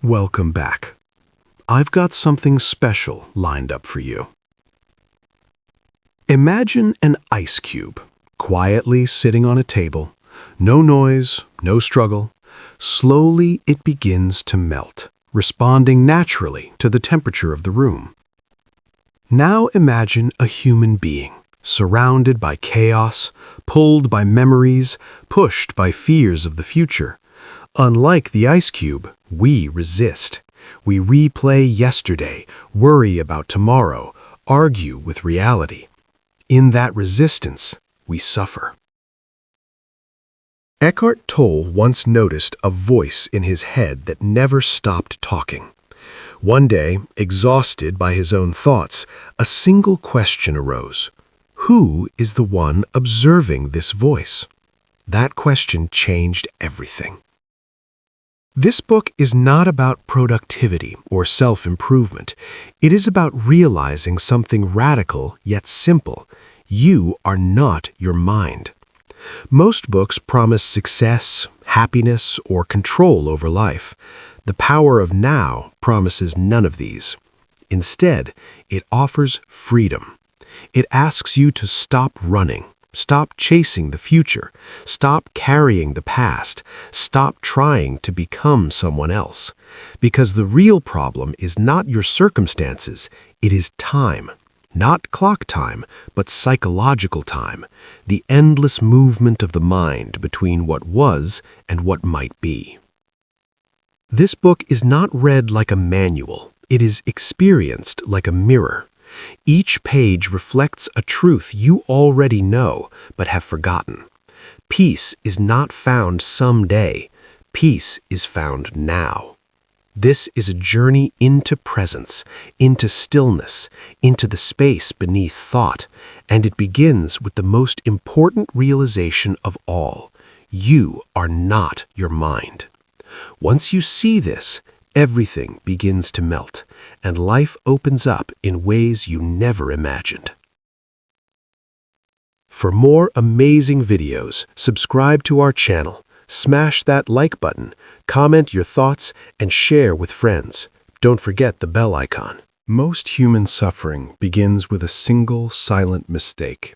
Welcome back. I've got something special lined up for you. Imagine an ice cube, quietly sitting on a table. No noise, no struggle. Slowly it begins to melt, responding naturally to the temperature of the room. Now imagine a human being, surrounded by chaos, pulled by memories, pushed by fears of the future. Unlike the ice cube, we resist. We replay yesterday, worry about tomorrow, argue with reality. In that resistance, we suffer. Eckhart Tolle once noticed a voice in his head that never stopped talking. One day, exhausted by his own thoughts, a single question arose. Who is the one observing this voice? That question changed everything. This book is not about productivity or self-improvement. It is about realizing something radical yet simple. You are not your mind. Most books promise success, happiness, or control over life. The Power of Now promises none of these. Instead, it offers freedom. It asks you to stop running. Stop chasing the future. Stop carrying the past. Stop trying to become someone else. Because the real problem is not your circumstances, it is time. Not clock time, but psychological time. The endless movement of the mind between what was and what might be. This book is not read like a manual. It is experienced like a mirror. Each page reflects a truth you already know but have forgotten. Peace is not found someday. Peace is found now. This is a journey into presence, into stillness, into the space beneath thought, and it begins with the most important realization of all. You are not your mind. Once you see this, everything begins to melt, and life opens up in ways you never imagined. For more amazing videos, subscribe to our channel, smash that like button, comment your thoughts, and share with friends. Don't forget the bell icon. Most human suffering begins with a single silent mistake.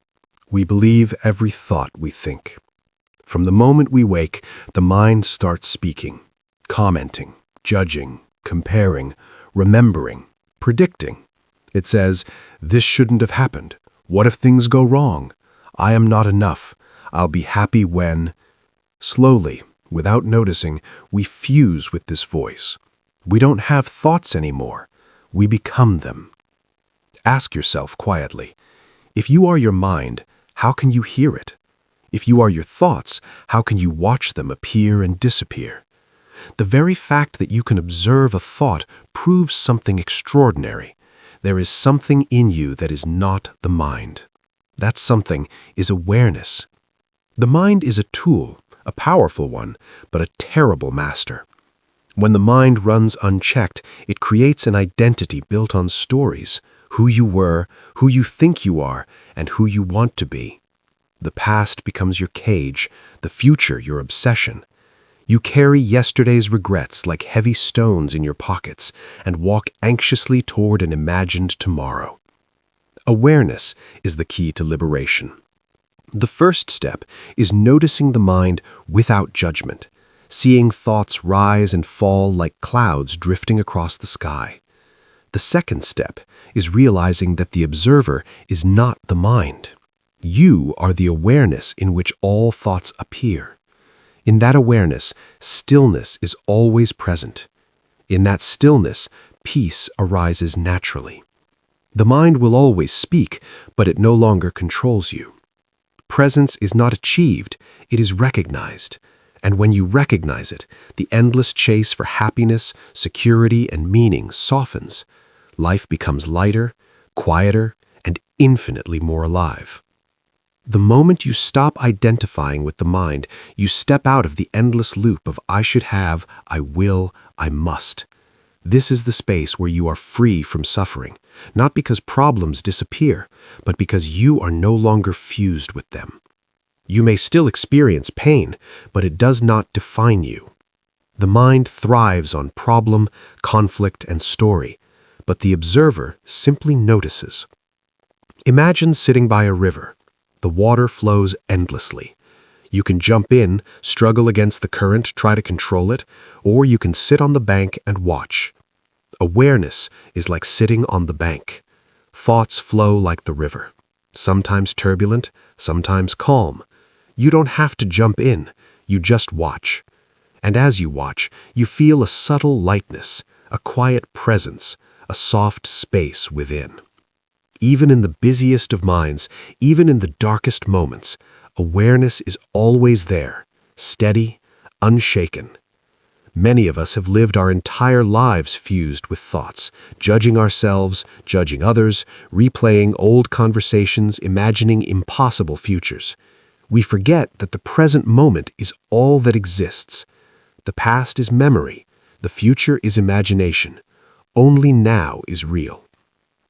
We believe every thought we think. From the moment we wake, the mind starts speaking, commenting, judging, comparing, remembering, predicting. It says, "This shouldn't have happened. What if things go wrong? I am not enough. I'll be happy when..." Slowly, without noticing, we fuse with this voice. We don't have thoughts anymore. We become them. Ask yourself quietly, if you are your mind, how can you hear it? If you are your thoughts, how can you watch them appear and disappear? The very fact that you can observe a thought proves something extraordinary. There is something in you that is not the mind. That something is awareness. The mind is a tool, a powerful one, but a terrible master. When the mind runs unchecked, it creates an identity built on stories, who you were, who you think you are, and who you want to be. The past becomes your cage, the future your obsession. You carry yesterday's regrets like heavy stones in your pockets and walk anxiously toward an imagined tomorrow. Awareness is the key to liberation. The first step is noticing the mind without judgment, seeing thoughts rise and fall like clouds drifting across the sky. The second step is realizing that the observer is not the mind. You are the awareness in which all thoughts appear. In that awareness, stillness is always present. In that stillness, peace arises naturally. The mind will always speak, but it no longer controls you. Presence is not achieved, it is recognized. And when you recognize it, the endless chase for happiness, security, and meaning softens. Life becomes lighter, quieter, and infinitely more alive. The moment you stop identifying with the mind, you step out of the endless loop of I should have, I will, I must. This is the space where you are free from suffering, not because problems disappear, but because you are no longer fused with them. You may still experience pain, but it does not define you. The mind thrives on problem, conflict, and story, but the observer simply notices. Imagine sitting by a river. The water flows endlessly. You can jump in, struggle against the current, try to control it, or you can sit on the bank and watch. Awareness is like sitting on the bank. Thoughts flow like the river, sometimes turbulent, sometimes calm. You don't have to jump in, you just watch. And as you watch, you feel a subtle lightness, a quiet presence, a soft space within. Even in the busiest of minds, even in the darkest moments, awareness is always there, steady, unshaken. Many of us have lived our entire lives fused with thoughts, judging ourselves, judging others, replaying old conversations, imagining impossible futures. We forget that the present moment is all that exists. The past is memory, the future is imagination. Only now is real.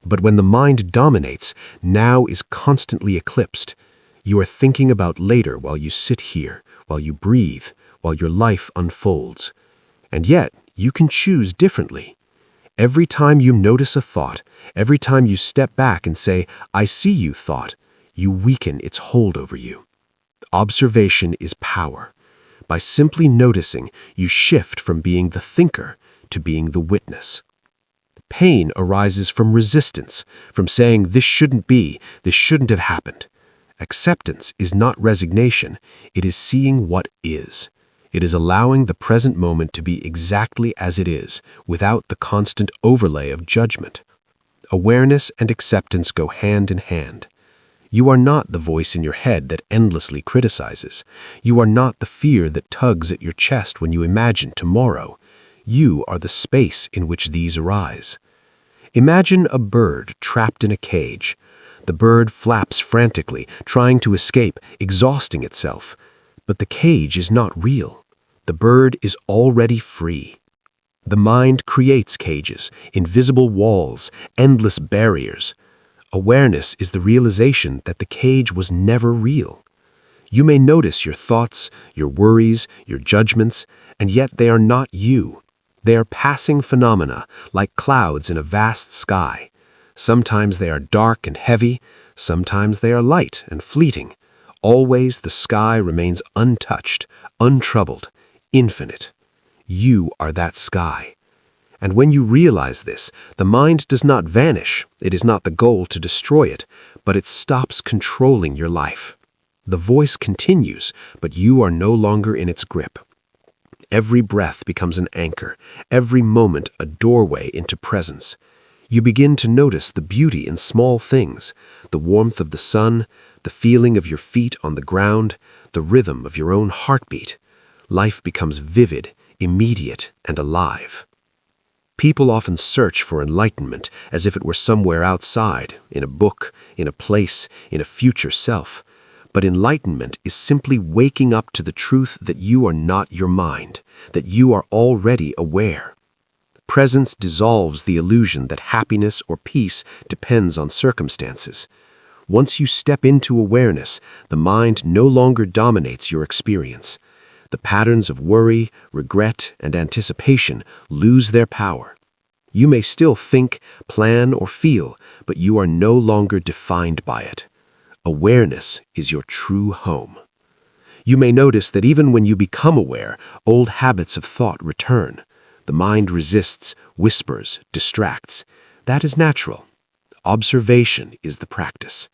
But when the mind dominates, now is constantly eclipsed. You are thinking about later while you sit here, while you breathe, while your life unfolds. And yet, you can choose differently. Every time you notice a thought, every time you step back and say, "I see you, thought," you weaken its hold over you. Observation is power. By simply noticing, you shift from being the thinker to being the witness. Pain arises from resistance, from saying, "This shouldn't be, this shouldn't have happened." Acceptance is not resignation, it is seeing what is. It is allowing the present moment to be exactly as it is, without the constant overlay of judgment. Awareness and acceptance go hand in hand. You are not the voice in your head that endlessly criticizes. You are not the fear that tugs at your chest when you imagine tomorrow. You are the space in which these arise. Imagine a bird trapped in a cage. The bird flaps frantically, trying to escape, exhausting itself. But the cage is not real. The bird is already free. The mind creates cages, invisible walls, endless barriers. Awareness is the realization that the cage was never real. You may notice your thoughts, your worries, your judgments, and yet they are not you. They are passing phenomena, like clouds in a vast sky. Sometimes they are dark and heavy, sometimes they are light and fleeting. Always the sky remains untouched, untroubled, infinite. You are that sky. And when you realize this, the mind does not vanish. It is not the goal to destroy it, but it stops controlling your life. The voice continues, but you are no longer in its grip. Every breath becomes an anchor, every moment a doorway into presence. You begin to notice the beauty in small things, the warmth of the sun, the feeling of your feet on the ground, the rhythm of your own heartbeat. Life becomes vivid, immediate, and alive. People often search for enlightenment as if it were somewhere outside, in a book, in a place, in a future self. But enlightenment is simply waking up to the truth that you are not your mind, that you are already aware. Presence dissolves the illusion that happiness or peace depends on circumstances. Once you step into awareness, the mind no longer dominates your experience. The patterns of worry, regret, and anticipation lose their power. You may still think, plan, or feel, but you are no longer defined by it. Awareness is your true home. You may notice that even when you become aware, old habits of thought return. The mind resists, whispers, distracts. That is natural. Observation is the practice.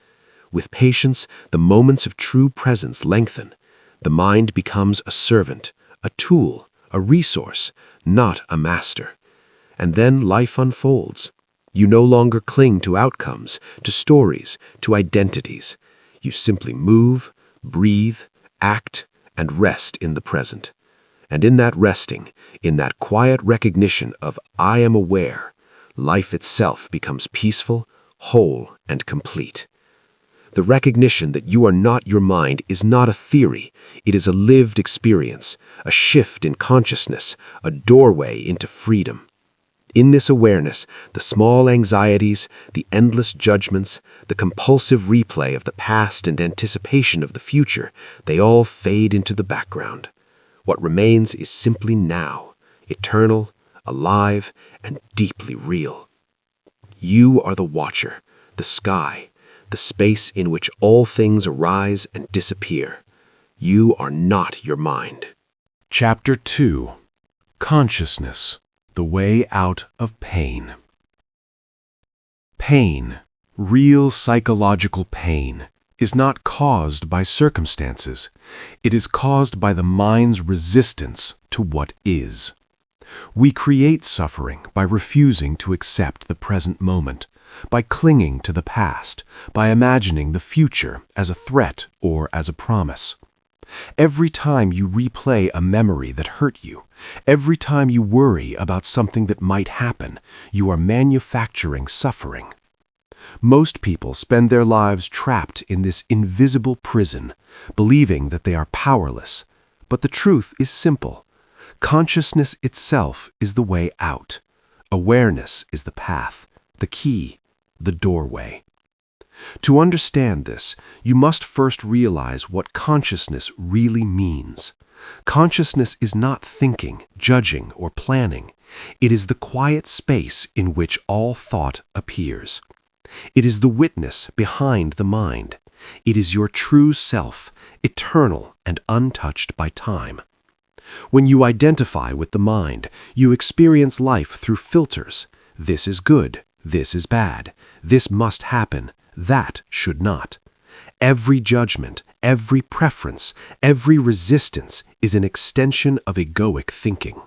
With patience, the moments of true presence lengthen. The mind becomes a servant, a tool, a resource, not a master. And then life unfolds. You no longer cling to outcomes, to stories, to identities. You simply move, breathe, act, and rest in the present. And in that resting, in that quiet recognition of "I am aware," life itself becomes peaceful, whole, and complete. The recognition that you are not your mind is not a theory. It is a lived experience, a shift in consciousness, a doorway into freedom. In this awareness, the small anxieties, the endless judgments, the compulsive replay of the past and anticipation of the future, they all fade into the background. What remains is simply now, eternal, alive, and deeply real. You are the watcher, the sky, the space in which all things arise and disappear. You are not your mind. Chapter 2. Consciousness, the way out of pain. Pain, real psychological pain, is not caused by circumstances. It is caused by the mind's resistance to what is. We create suffering by refusing to accept the present moment, by clinging to the past, by imagining the future as a threat or as a promise. Every time you replay a memory that hurt you, every time you worry about something that might happen, you are manufacturing suffering. Most people spend their lives trapped in this invisible prison, believing that they are powerless. But the truth is simple. Consciousness itself is the way out. Awareness is the path, the key, the doorway. To understand this, you must first realize what consciousness really means. Consciousness is not thinking, judging, or planning. It is the quiet space in which all thought appears. It is the witness behind the mind. It is your true self, eternal and untouched by time. When you identify with the mind, you experience life through filters. This is good, this is bad, this must happen, that should not. Every judgment, every preference, every resistance is an extension of egoic thinking.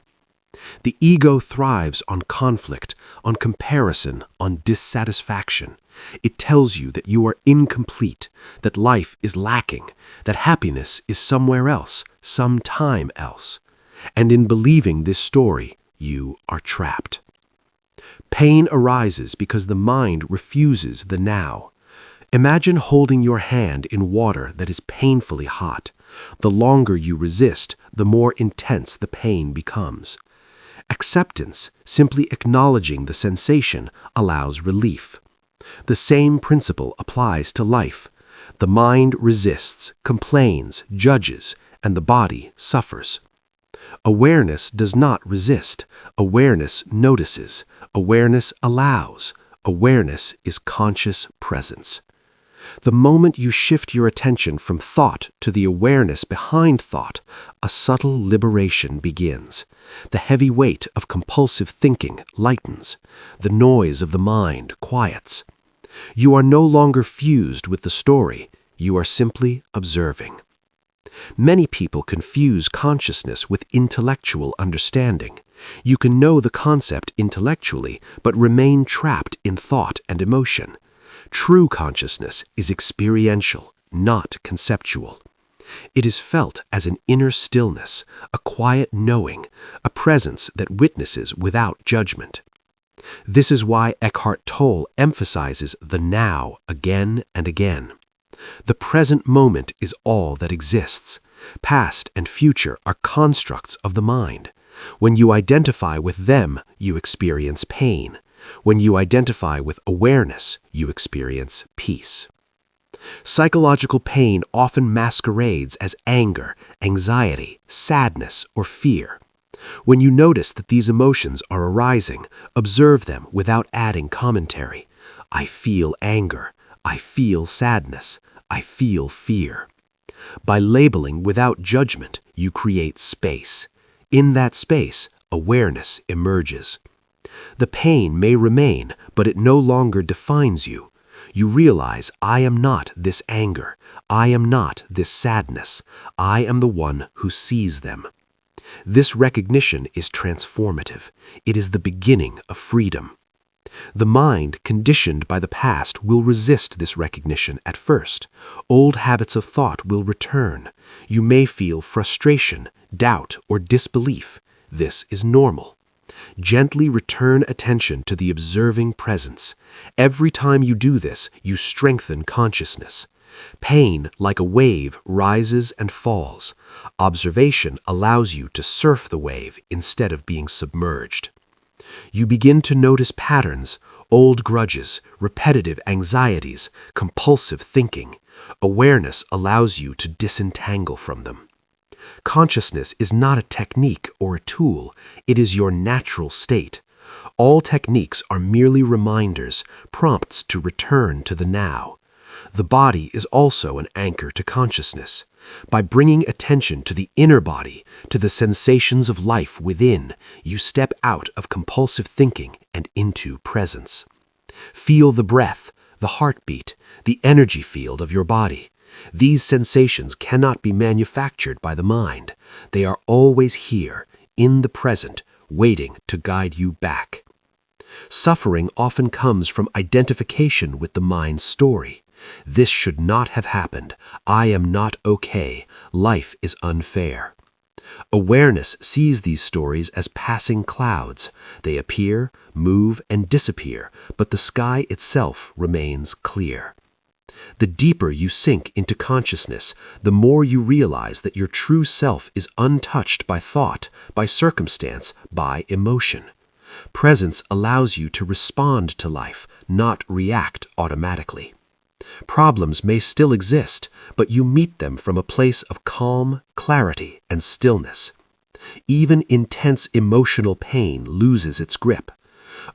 The ego thrives on conflict, on comparison, on dissatisfaction. It tells you that you are incomplete, that life is lacking, that happiness is somewhere else, sometime else. And in believing this story, you are trapped. Pain arises because the mind refuses the now. Imagine holding your hand in water that is painfully hot. The longer you resist, the more intense the pain becomes. Acceptance, simply acknowledging the sensation, allows relief. The same principle applies to life. The mind resists, complains, judges, and the body suffers. Awareness does not resist. Awareness notices. Awareness allows. Awareness is conscious presence. The moment you shift your attention from thought to the awareness behind thought, a subtle liberation begins. The heavy weight of compulsive thinking lightens. The noise of the mind quiets. You are no longer fused with the story. You are simply observing. Many people confuse consciousness with intellectual understanding. You can know the concept intellectually, but remain trapped in thought and emotion. True consciousness is experiential, not conceptual. It is felt as an inner stillness, a quiet knowing, a presence that witnesses without judgment. This is why Eckhart Tolle emphasizes the now again and again. The present moment is all that exists. Past and future are constructs of the mind. When you identify with them, you experience pain. When you identify with awareness, you experience peace. Psychological pain often masquerades as anger, anxiety, sadness, or fear. When you notice that these emotions are arising, observe them without adding commentary. I feel anger. I feel sadness. I feel fear. By labeling without judgment, you create space. In that space, awareness emerges. The pain may remain, but it no longer defines you. You realize, I am not this anger. I am not this sadness. I am the one who sees them. This recognition is transformative. It is the beginning of freedom. The mind, conditioned by the past, will resist this recognition at first. Old habits of thought will return. You may feel frustration, doubt, or disbelief. This is normal. Gently return attention to the observing presence. Every time you do this, you strengthen consciousness. Pain, like a wave, rises and falls. Observation allows you to surf the wave instead of being submerged. You begin to notice patterns, old grudges, repetitive anxieties, compulsive thinking. Awareness allows you to disentangle from them. Consciousness is not a technique or a tool, it is your natural state. All techniques are merely reminders, prompts to return to the now. The body is also an anchor to consciousness. By bringing attention to the inner body, to the sensations of life within, you step out of compulsive thinking and into presence. Feel the breath, the heartbeat, the energy field of your body. These sensations cannot be manufactured by the mind. They are always here, in the present, waiting to guide you back. Suffering often comes from identification with the mind's story. This should not have happened. I am not okay. Life is unfair. Awareness sees these stories as passing clouds. They appear, move, and disappear, but the sky itself remains clear. The deeper you sink into consciousness, the more you realize that your true self is untouched by thought, by circumstance, by emotion. Presence allows you to respond to life, not react automatically. Problems may still exist, but you meet them from a place of calm, clarity, and stillness. Even intense emotional pain loses its grip.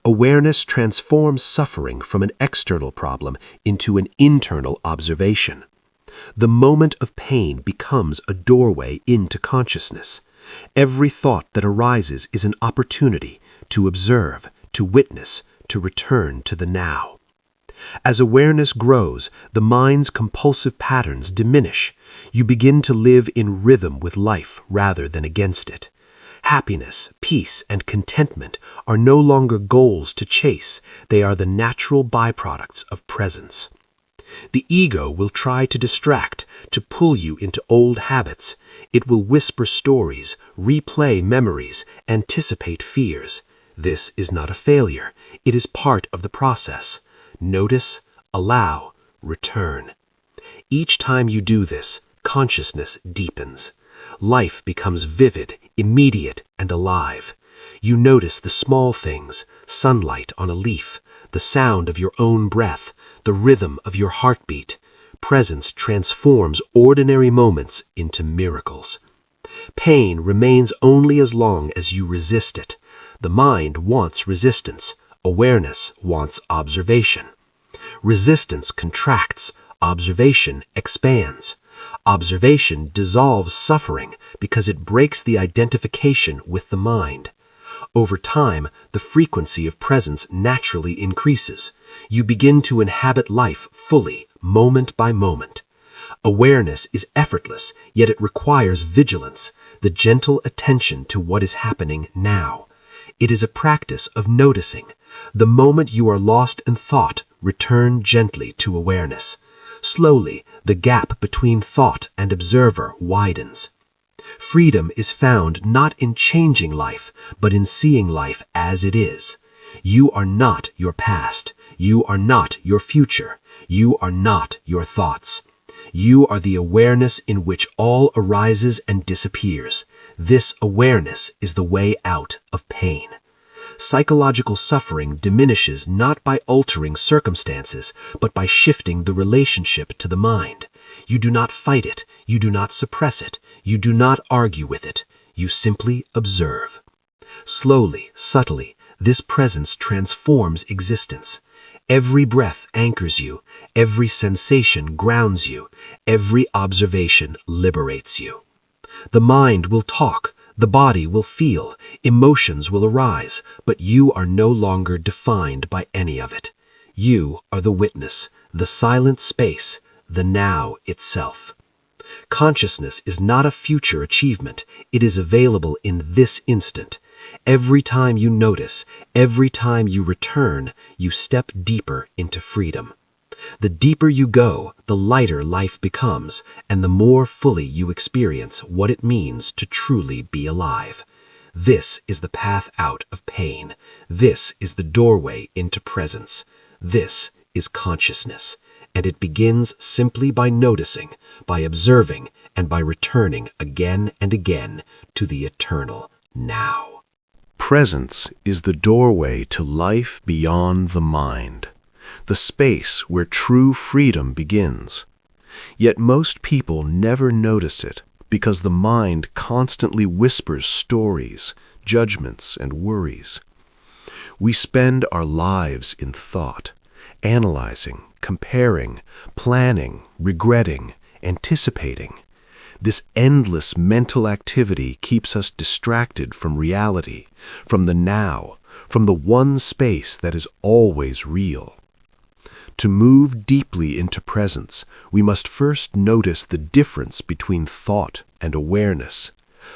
Awareness transforms suffering from an external problem into an internal observation. The moment of pain becomes a doorway into consciousness. Every thought that arises is an opportunity to observe, to witness, to return to the now. As awareness grows, the mind's compulsive patterns diminish. You begin to live in rhythm with life rather than against it. Happiness, peace, and contentment are no longer goals to chase. They are the natural byproducts of presence. The ego will try to distract, to pull you into old habits. It will whisper stories, replay memories, anticipate fears. This is not a failure. It is part of the process. Notice, allow, return. Each time you do this, consciousness deepens. Life becomes vivid, immediate, and alive. You notice the small things, sunlight on a leaf, the sound of your own breath, the rhythm of your heartbeat. Presence transforms ordinary moments into miracles. Pain remains only as long as you resist it. The mind wants resistance. Awareness wants observation. Resistance contracts. Observation expands. Observation dissolves suffering because it breaks the identification with the mind. Over time, the frequency of presence naturally increases. You begin to inhabit life fully, moment by moment. Awareness is effortless, yet it requires vigilance, the gentle attention to what is happening now. It is a practice of noticing. The moment you are lost in thought, return gently to awareness. Slowly, the gap between thought and observer widens. Freedom is found not in changing life, but in seeing life as it is. You are not your past. You are not your future. You are not your thoughts. You are the awareness in which all arises and disappears. This awareness is the way out of pain. Psychological suffering diminishes not by altering circumstances, but by shifting the relationship to the mind. You do not fight it. You do not suppress it. You do not argue with it. You simply observe. Slowly, subtly, this presence transforms existence. Every breath anchors you. Every sensation grounds you. Every observation liberates you. The mind will talk. The body will feel, emotions will arise, but you are no longer defined by any of it. You are the witness, the silent space, the now itself. Consciousness is not a future achievement. It is available in this instant. Every time you notice, every time you return, you step deeper into freedom. The deeper you go, the lighter life becomes, and the more fully you experience what it means to truly be alive. This is the path out of pain. This is the doorway into presence. This is consciousness, and it begins simply by noticing, by observing, and by returning again and again to the eternal now. Presence is the doorway to life beyond the mind, the space where true freedom begins. Yet most people never notice it because the mind constantly whispers stories, judgments, and worries. We spend our lives in thought, analyzing, comparing, planning, regretting, anticipating. This endless mental activity keeps us distracted from reality, from the now, from the one space that is always real. To move deeply into presence, we must first notice the difference between thought and awareness.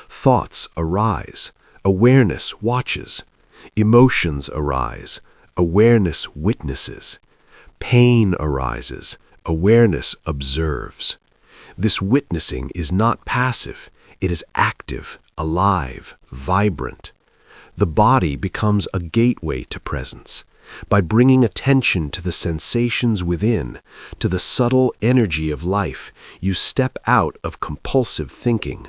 Thoughts arise, awareness watches. Emotions arise, awareness witnesses. Pain arises, awareness observes. This witnessing is not passive, it is active, alive, vibrant. The body becomes a gateway to presence. By bringing attention to the sensations within, to the subtle energy of life, you step out of compulsive thinking.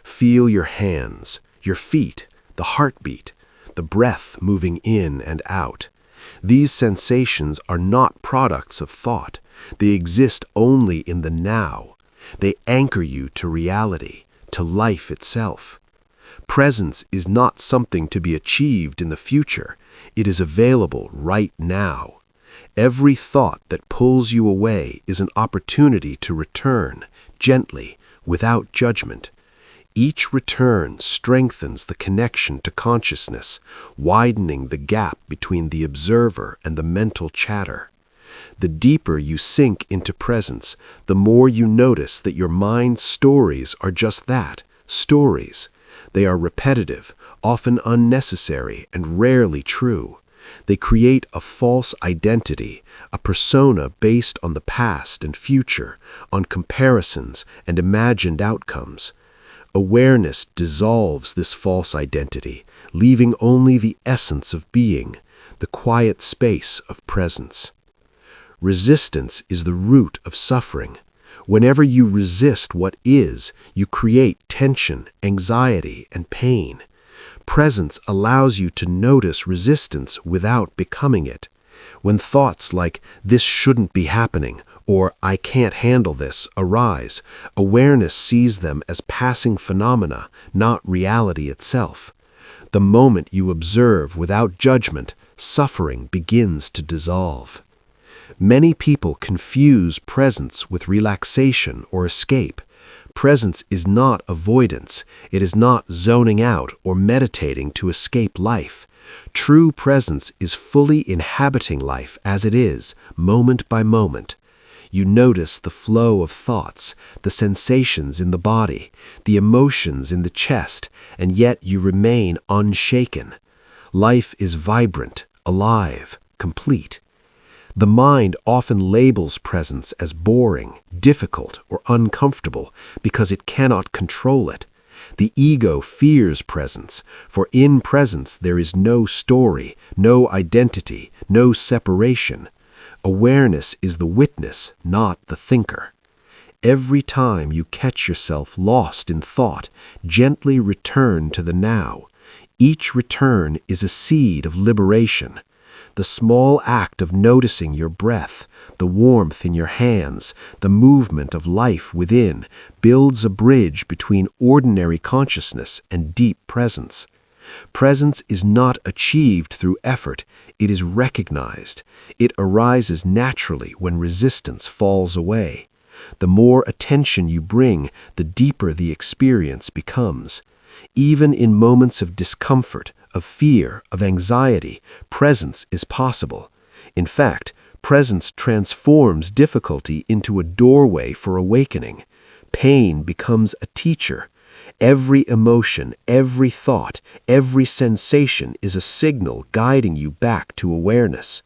Feel your hands, your feet, the heartbeat, the breath moving in and out. These sensations are not products of thought. They exist only in the now. They anchor you to reality, to life itself. Presence is not something to be achieved in the future. It is available right now. Every thought that pulls you away is an opportunity to return, gently, without judgment. Each return strengthens the connection to consciousness, widening the gap between the observer and the mental chatter. The deeper you sink into presence, the more you notice that your mind's stories are just that, stories. They are repetitive, often unnecessary, and rarely true. They create a false identity, a persona based on the past and future, on comparisons and imagined outcomes. Awareness dissolves this false identity, leaving only the essence of being, the quiet space of presence. Resistance is the root of suffering. Whenever you resist what is, you create tension, anxiety, and pain. Presence allows you to notice resistance without becoming it. When thoughts like, "this shouldn't be happening," or "I can't handle this," arise, awareness sees them as passing phenomena, not reality itself. The moment you observe without judgment, suffering begins to dissolve. Many people confuse presence with relaxation or escape. Presence is not avoidance. It is not zoning out or meditating to escape life. True presence is fully inhabiting life as it is, moment by moment. You notice the flow of thoughts, the sensations in the body, the emotions in the chest, and yet you remain unshaken. Life is vibrant, alive, complete. The mind often labels presence as boring, difficult, or uncomfortable because it cannot control it. The ego fears presence, for in presence there is no story, no identity, no separation. Awareness is the witness, not the thinker. Every time you catch yourself lost in thought, gently return to the now. Each return is a seed of liberation. The small act of noticing your breath, the warmth in your hands, the movement of life within, builds a bridge between ordinary consciousness and deep presence. Presence is not achieved through effort, it is recognized. It arises naturally when resistance falls away. The more attention you bring, the deeper the experience becomes. Even in moments of discomfort, of fear, of anxiety, presence is possible. In fact, presence transforms difficulty into a doorway for awakening. Pain becomes a teacher. Every emotion, every thought, every sensation is a signal guiding you back to awareness.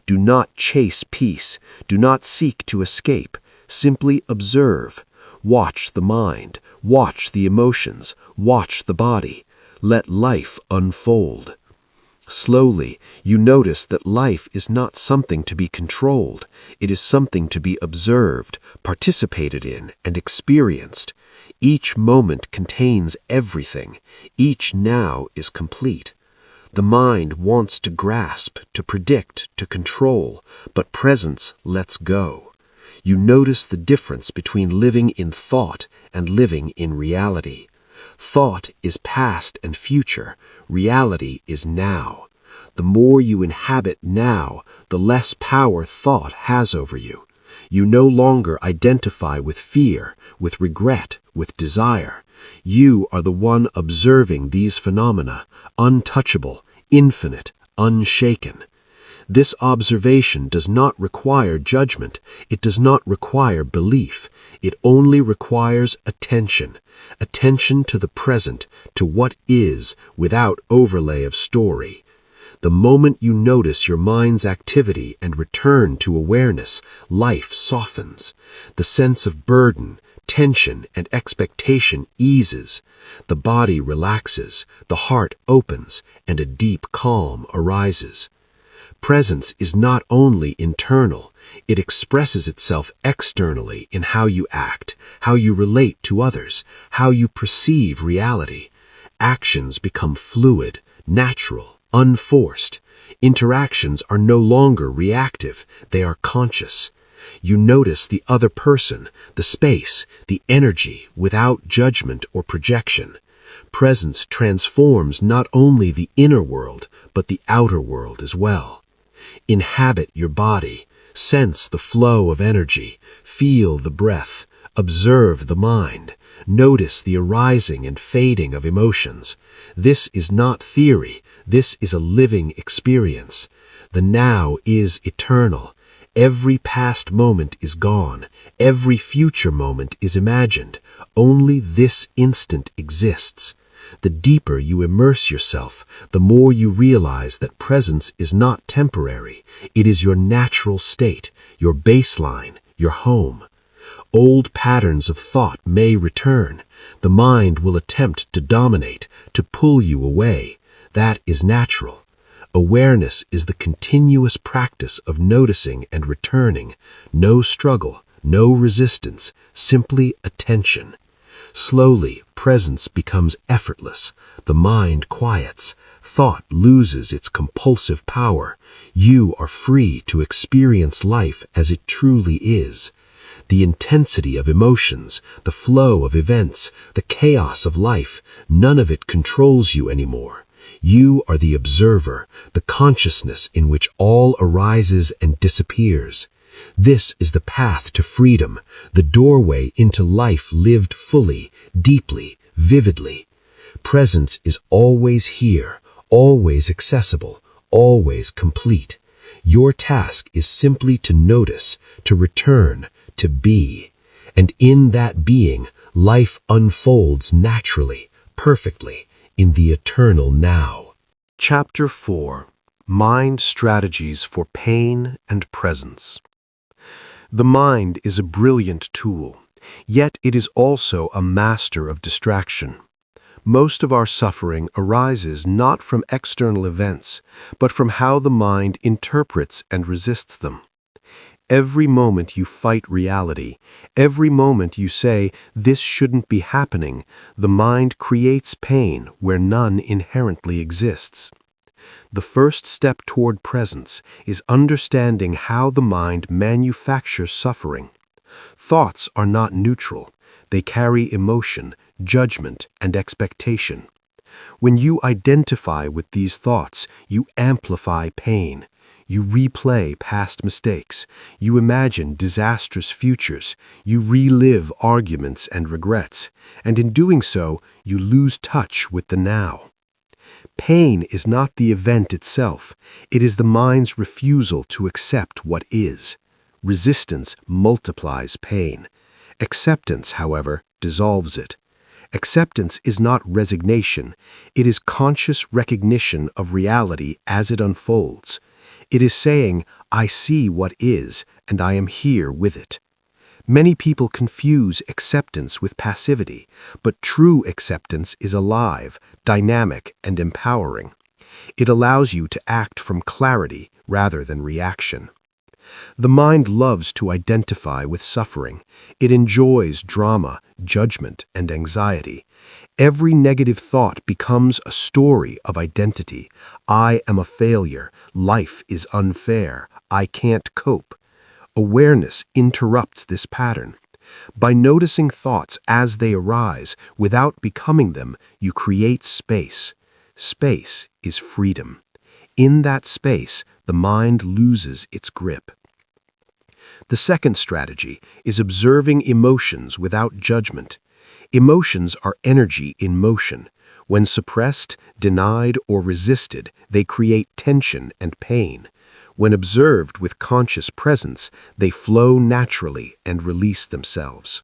Do not chase peace. Do not seek to escape. Simply observe. Watch the mind. Watch the emotions. Watch the body. Let life unfold. Slowly, you notice that life is not something to be controlled. It is something to be observed, participated in, and experienced. Each moment contains everything. Each now is complete. The mind wants to grasp, to predict, to control, but presence lets go. You notice the difference between living in thought and living in reality. Thought is past and future. Reality is now. The more you inhabit now, the less power thought has over you. You no longer identify with fear, with regret, with desire. You are the one observing these phenomena, untouchable, infinite, unshaken. This observation does not require judgment. It does not require belief. It only requires attention. Attention to the present, to what is, without overlay of story. The moment you notice your mind's activity and return to awareness, life softens. The sense of burden, tension, and expectation eases. The body relaxes, the heart opens, and a deep calm arises. Presence is not only internal, it expresses itself externally in how you act, how you relate to others, how you perceive reality. Actions become fluid, natural, unforced. Interactions are no longer reactive, they are conscious. You notice the other person, the space, the energy without judgment or projection. Presence transforms not only the inner world, but the outer world as well. Inhabit your body, sense the flow of energy, feel the breath, observe the mind, notice the arising and fading of emotions. This is not theory, this is a living experience. The now is eternal. Every past moment is gone, every future moment is imagined. Only this instant exists. The deeper you immerse yourself, the more you realize that presence is not temporary. It is your natural state, your baseline, your home. Old patterns of thought may return. The mind will attempt to dominate, to pull you away. That is natural. Awareness is the continuous practice of noticing and returning. No struggle, no resistance, simply attention. Slowly, presence becomes effortless. The mind quiets. Thought loses its compulsive power. You are free to experience life as it truly is. The intensity of emotions, the flow of events, the chaos of life, none of it controls you anymore. You are the observer, the consciousness in which all arises and disappears. This is the path to freedom, the doorway into life lived fully, deeply, vividly. Presence is always here, always accessible, always complete. Your task is simply to notice, to return, to be. And in that being, life unfolds naturally, perfectly, in the eternal now. Chapter 4. Mind Strategies for Pain and Presence. The mind is a brilliant tool, yet it is also a master of distraction. Most of our suffering arises not from external events, but from how the mind interprets and resists them. Every moment you fight reality, every moment you say, "This shouldn't be happening," the mind creates pain where none inherently exists. The first step toward presence is understanding how the mind manufactures suffering. Thoughts are not neutral. They carry emotion, judgment, and expectation. When you identify with these thoughts, you amplify pain. You replay past mistakes. You imagine disastrous futures. You relive arguments and regrets. And in doing so, you lose touch with the now. Pain is not the event itself. It is the mind's refusal to accept what is. Resistance multiplies pain. Acceptance, however, dissolves it. Acceptance is not resignation. It is conscious recognition of reality as it unfolds. It is saying, "I see what is, and I am here with it." Many people confuse acceptance with passivity, but true acceptance is alive, dynamic, and empowering. It allows you to act from clarity rather than reaction. The mind loves to identify with suffering. It enjoys drama, judgment, and anxiety. Every negative thought becomes a story of identity. I am a failure. Life is unfair. I can't cope. Awareness interrupts this pattern. By noticing thoughts as they arise without becoming them, you create space. Space is freedom. In that space, the mind loses its grip. The second strategy is observing emotions without judgment. Emotions are energy in motion. When suppressed, denied, or resisted, they create tension and pain. When observed with conscious presence, they flow naturally and release themselves.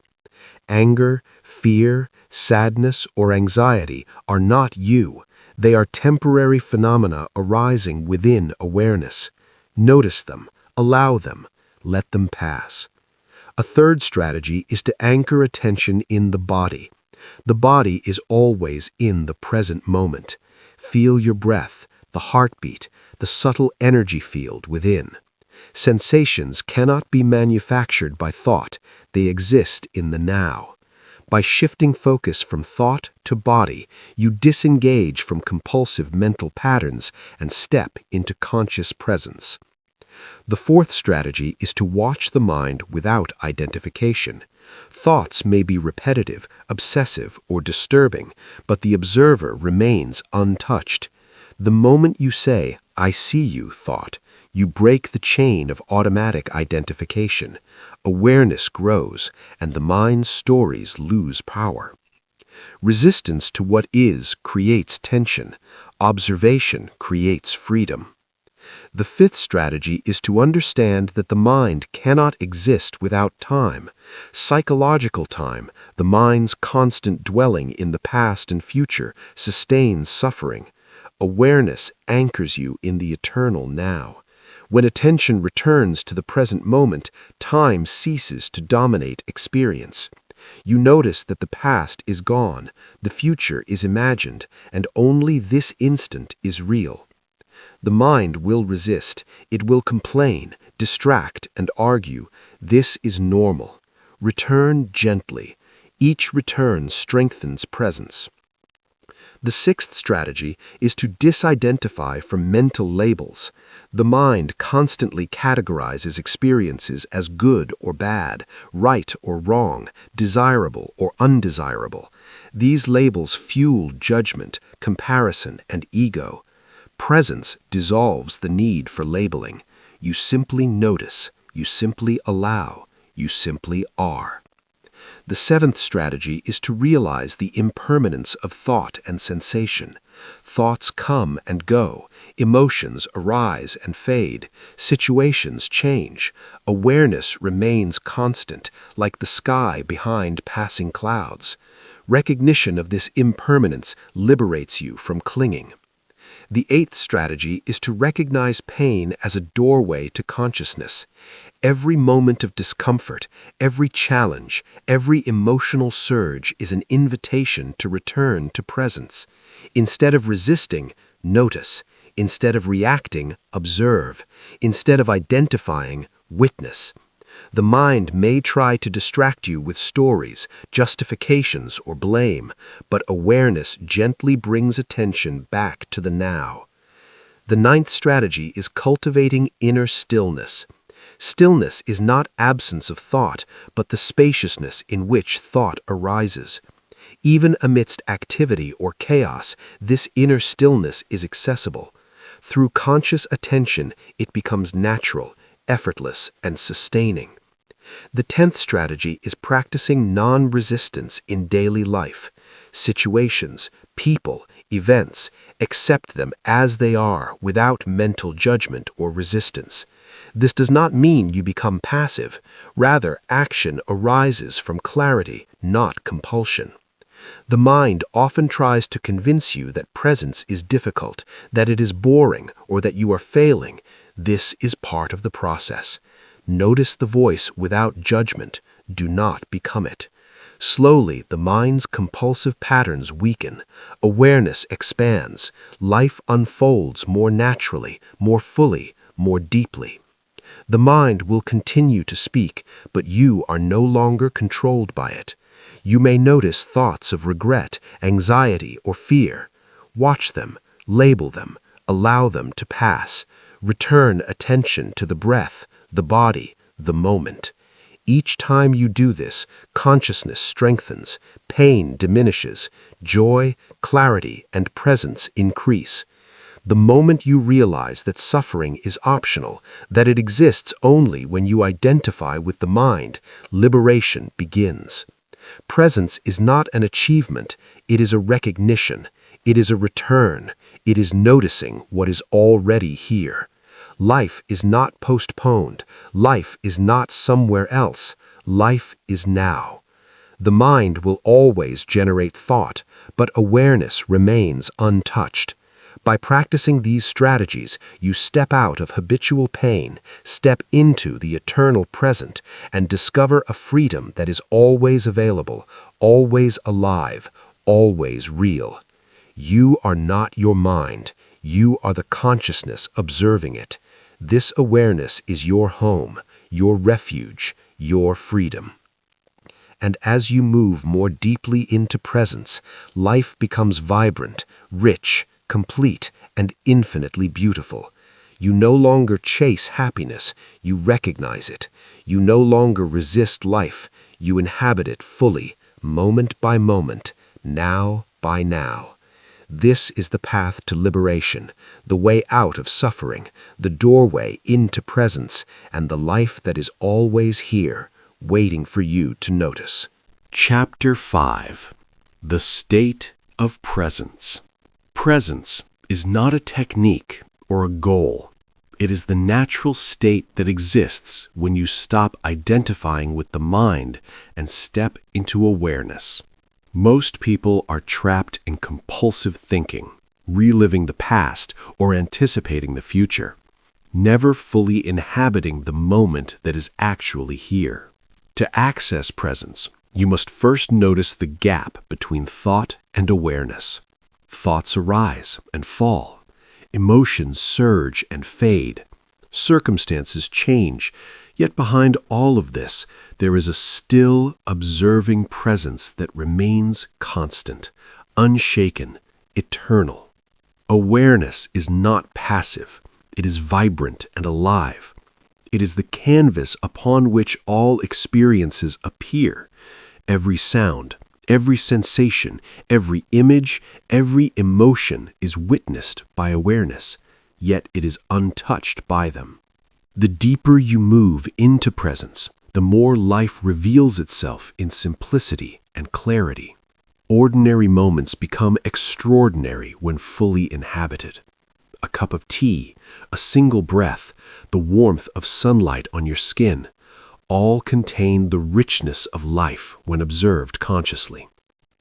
Anger, fear, sadness, or anxiety are not you. They are temporary phenomena arising within awareness. Notice them, allow them, let them pass. A third strategy is to anchor attention in the body. The body is always in the present moment. Feel your breath, the heartbeat, the subtle energy field within. Sensations cannot be manufactured by thought. They exist in the now. By shifting focus from thought to body, you disengage from compulsive mental patterns and step into conscious presence. The fourth strategy is to watch the mind without identification. Thoughts may be repetitive, obsessive, or disturbing, but the observer remains untouched. The moment you say, "I see you," thought, you break the chain of automatic identification. Awareness grows, and the mind's stories lose power. Resistance to what is creates tension. Observation creates freedom. The fifth strategy is to understand that the mind cannot exist without time. Psychological time, the mind's constant dwelling in the past and future, sustains suffering. Awareness anchors you in the eternal now. When attention returns to the present moment, time ceases to dominate experience. You notice that the past is gone, the future is imagined, and only this instant is real. The mind will resist. It will complain, distract, and argue. This is normal. Return gently. Each return strengthens presence. The sixth strategy is to disidentify from mental labels. The mind constantly categorizes experiences as good or bad, right or wrong, desirable or undesirable. These labels fuel judgment, comparison, and ego. Presence dissolves the need for labeling. You simply notice, you simply allow, you simply are. The seventh strategy is to realize the impermanence of thought and sensation. Thoughts come and go, emotions arise and fade, situations change. Awareness remains constant, like the sky behind passing clouds. Recognition of this impermanence liberates you from clinging. The eighth strategy is to recognize pain as a doorway to consciousness. Every moment of discomfort, every challenge, every emotional surge is an invitation to return to presence. Instead of resisting, notice. Instead of reacting, observe. Instead of identifying, witness. The mind may try to distract you with stories, justifications, or blame, but awareness gently brings attention back to the now. The ninth strategy is cultivating inner stillness. Stillness is not absence of thought, but the spaciousness in which thought arises. Even amidst activity or chaos, this inner stillness is accessible. Through conscious attention, it becomes natural, effortless, and sustaining. The 10th strategy is practicing non-resistance in daily life. Situations, people, events, accept them as they are without mental judgment or resistance. This does not mean you become passive. Rather, action arises from clarity, not compulsion. The mind often tries to convince you that presence is difficult, that it is boring, or that you are failing. This is part of the process. Notice the voice without judgment. Do not become it. Slowly, the mind's compulsive patterns weaken. Awareness expands. Life unfolds more naturally, more fully, more deeply. The mind will continue to speak, but you are no longer controlled by it. You may notice thoughts of regret, anxiety, or fear. Watch them, label them, allow them to pass. Return attention to the breath, the body, the moment. Each time you do this, consciousness strengthens, pain diminishes, joy, clarity, and presence increase. The moment you realize that suffering is optional, that it exists only when you identify with the mind, liberation begins. Presence is not an achievement, it is a recognition, it is a return, it is noticing what is already here. Life is not postponed, life is not somewhere else, life is now. The mind will always generate thought, but awareness remains untouched. By practicing these strategies, you step out of habitual pain, step into the eternal present, and discover a freedom that is always available, always alive, always real. You are not your mind. You are the consciousness observing it. This awareness is your home, your refuge, your freedom. And as you move more deeply into presence, life becomes vibrant, rich, complete, and infinitely beautiful. You no longer chase happiness, you recognize it. You no longer resist life, you inhabit it fully, moment by moment, now by now. This is the path to liberation, the way out of suffering, the doorway into presence, and the life that is always here, waiting for you to notice. Chapter 5. The State of Presence. Presence is not a technique or a goal. It is the natural state that exists when you stop identifying with the mind and step into awareness. Most people are trapped in compulsive thinking, reliving the past or anticipating the future, never fully inhabiting the moment that is actually here. To access presence, you must first notice the gap between thought and awareness. Thoughts arise and fall. Emotions surge and fade. Circumstances change. Yet behind all of this, there is a still, observing presence that remains constant, unshaken, eternal. Awareness is not passive. It is vibrant and alive. It is the canvas upon which all experiences appear. Every sound, every sensation, every image, every emotion is witnessed by awareness, yet it is untouched by them. The deeper you move into presence, the more life reveals itself in simplicity and clarity. Ordinary moments become extraordinary when fully inhabited. A cup of tea, a single breath, the warmth of sunlight on your skin, all contain the richness of life when observed consciously.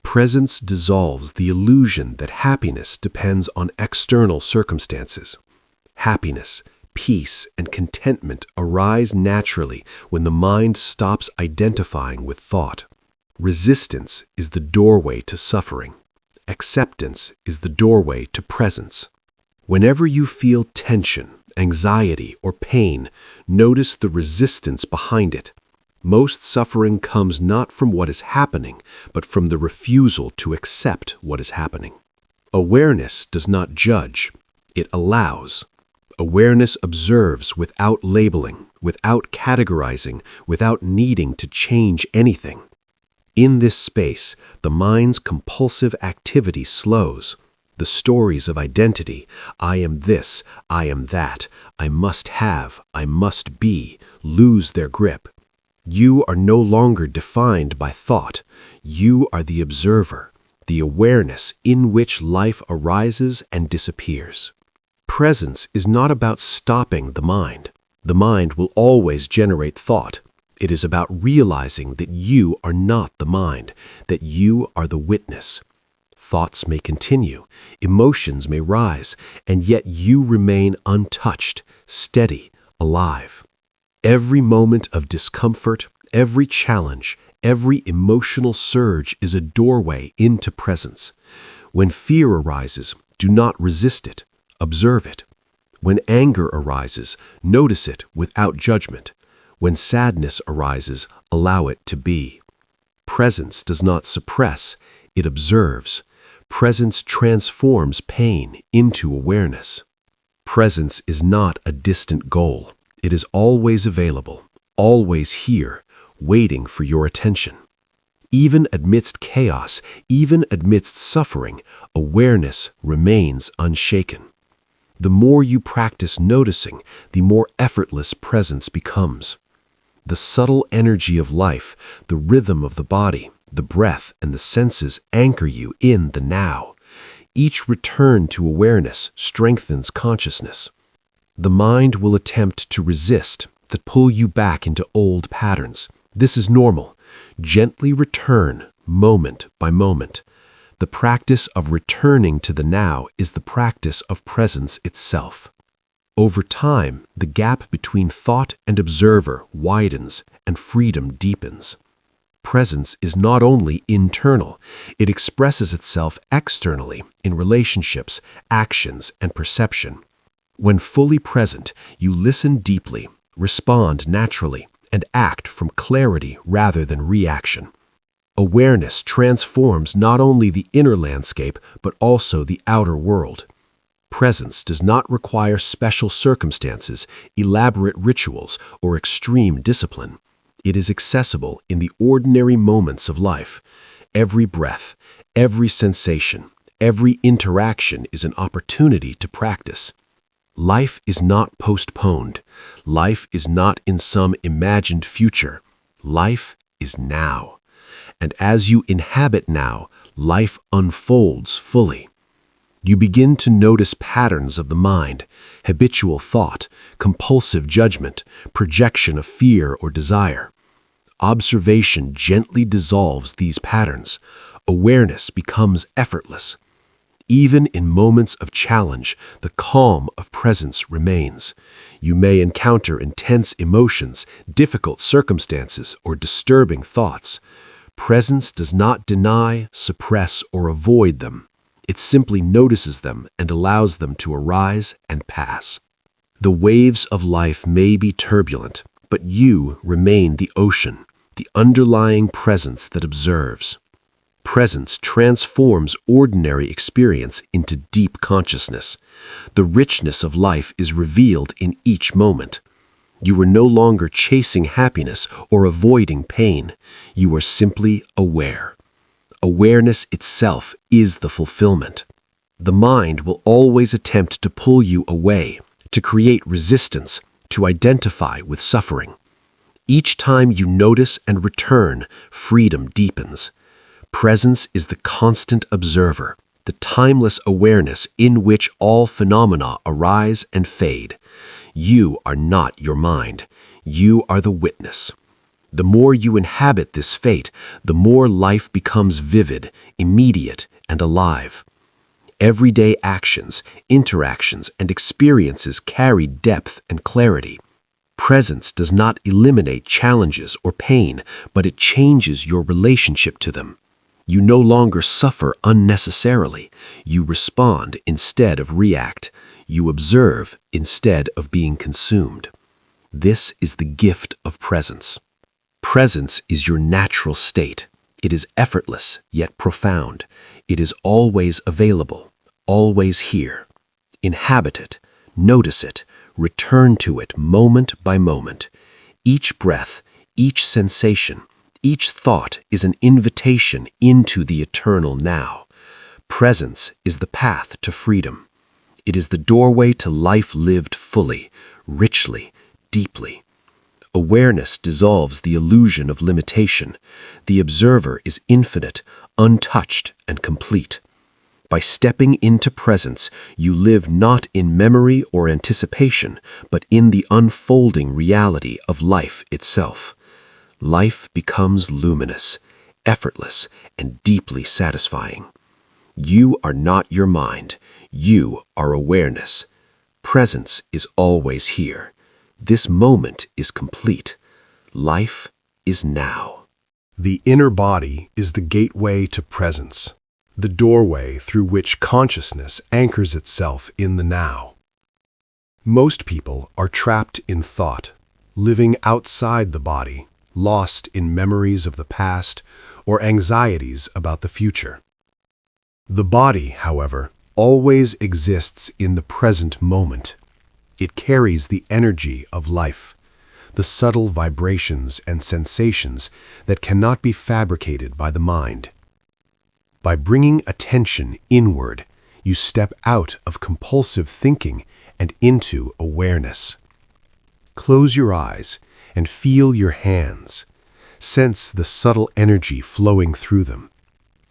Presence dissolves the illusion that happiness depends on external circumstances. Happiness, peace, and contentment arise naturally when the mind stops identifying with thought. Resistance is the doorway to suffering. Acceptance is the doorway to presence. Whenever you feel tension, anxiety, or pain, notice the resistance behind it. Most suffering comes not from what is happening, but from the refusal to accept what is happening. Awareness does not judge, it allows. Awareness observes without labeling, without categorizing, without needing to change anything. In this space, the mind's compulsive activity slows. The stories of identity, I am this, I am that, I must have, I must be, lose their grip. You are no longer defined by thought. You are the observer, the awareness in which life arises and disappears. Presence is not about stopping the mind. The mind will always generate thought. It is about realizing that you are not the mind, that you are the witness. Thoughts may continue, emotions may rise, and yet you remain untouched, steady, alive. Every moment of discomfort, every challenge, every emotional surge is a doorway into presence. When fear arises, do not resist it, observe it. When anger arises, notice it without judgment. When sadness arises, allow it to be. Presence does not suppress, it observes. Presence transforms pain into awareness. Presence is not a distant goal. It is always available, always here, waiting for your attention. Even amidst chaos, even amidst suffering, awareness remains unshaken. The more you practice noticing, the more effortless presence becomes. The subtle energy of life, the rhythm of the body, the breath, and the senses anchor you in the now. Each return to awareness strengthens consciousness. The mind will attempt to resist, to pull you back into old patterns. This is normal. Gently return, moment by moment. The practice of returning to the now is the practice of presence itself. Over time, the gap between thought and observer widens and freedom deepens. Presence is not only internal, it expresses itself externally in relationships, actions, and perception. When fully present, you listen deeply, respond naturally, and act from clarity rather than reaction. Awareness transforms not only the inner landscape, but also the outer world. Presence does not require special circumstances, elaborate rituals, or extreme discipline. It is accessible in the ordinary moments of life. Every breath, every sensation, every interaction is an opportunity to practice. Life is not postponed. Life is not in some imagined future. Life is now. And as you inhabit now, life unfolds fully. You begin to notice patterns of the mind, habitual thought, compulsive judgment, projection of fear or desire. Observation gently dissolves these patterns. Awareness becomes effortless. Even in moments of challenge, the calm of presence remains. You may encounter intense emotions, difficult circumstances, or disturbing thoughts. Presence does not deny, suppress, or avoid them. It simply notices them and allows them to arise and pass. The waves of life may be turbulent, but you remain the ocean, the underlying presence that observes. Presence transforms ordinary experience into deep consciousness. The richness of life is revealed in each moment. You are no longer chasing happiness or avoiding pain. You are simply aware. Awareness itself is the fulfillment. The mind will always attempt to pull you away, to create resistance, to identify with suffering. Each time you notice and return, freedom deepens. Presence is the constant observer, the timeless awareness in which all phenomena arise and fade. You are not your mind. You are the witness. The more you inhabit this fate, the more life becomes vivid, immediate, and alive. Everyday actions, interactions, and experiences carry depth and clarity. Presence does not eliminate challenges or pain, but it changes your relationship to them. You no longer suffer unnecessarily. You respond instead of react. You observe instead of being consumed. This is the gift of presence. Presence is your natural state. It is effortless, yet profound. It is always available, always here. Inhabit it, notice it, return to it moment by moment. Each breath, each sensation, each thought is an invitation into the eternal now. Presence is the path to freedom. It is the doorway to life lived fully, richly, deeply. Awareness dissolves the illusion of limitation. The observer is infinite, untouched, and complete. By stepping into presence, you live not in memory or anticipation, but in the unfolding reality of life itself. Life becomes luminous, effortless, and deeply satisfying. You are not your mind. You are awareness. Presence is always here. This moment is complete. Life is now. The inner body is the gateway to presence, the doorway through which consciousness anchors itself in the now. Most people are trapped in thought, living outside the body, lost in memories of the past or anxieties about the future. The body, however, always exists in the present moment. It carries the energy of life. the subtle vibrations and sensations that cannot be fabricated by the mind. By bringing attention inward, you step out of compulsive thinking and into awareness. Close your eyes and feel your hands. Sense the subtle energy flowing through them.